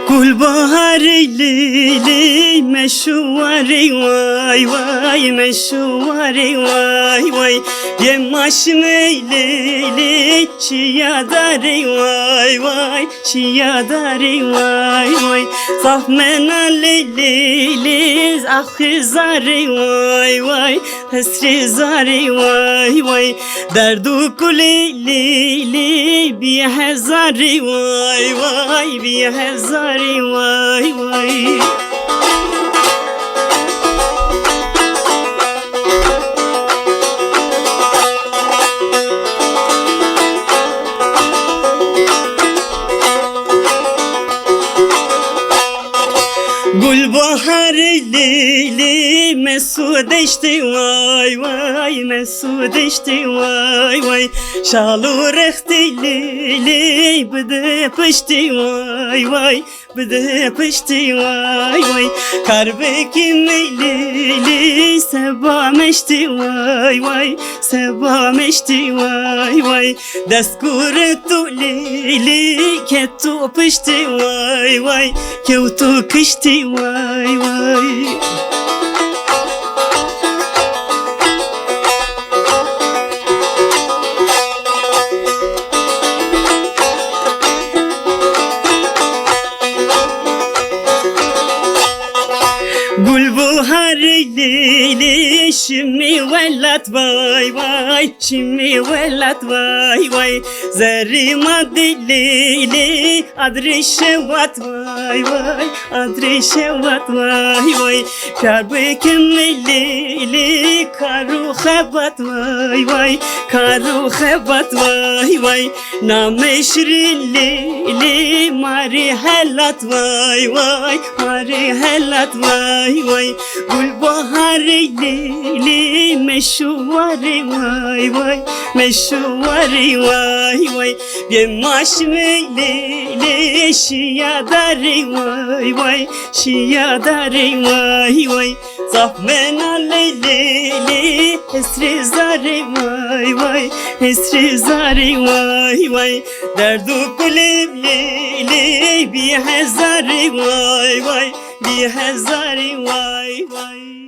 Gülbahari lili meşuvari vay vay meşuvari vay vay Yemaşım eylili şiyadari vay vay şiyadari vay vay Zahmena lili ahı zari vay vay Hesri zari vay vay Derdu kulili bir hezari vay vay bir hezari vay vay Gülbahari lili mesudeşti vay vay mesudeşti vay vay Şalu rehti lili bide pıştı vay vay bide pıştı vay vay Karbekim lili sebameşti vay vay sebameşti vay vay Deskuretu lili ketu pıştı vay vay Kevtu kıştı vay vay Gülbahari lili şimdi velat vay vay şimdi velat vay vay Zerrima lili adri şevat vay vay adri şevat vay vay Karbekim lili karu hebat vay vay karu hebat vay vay Nameşrin lili mari helat vay vay mari helat vay vay Gülbahari lili meşuvari vay vay meşuvari vay vay Yemaşım lili şiyadari vay vay şiyadari vay vay Zahmena lili esri zari vay vay esri zari vay vay Derdu kulim lili bir hezari vay vay bir hezari vay vay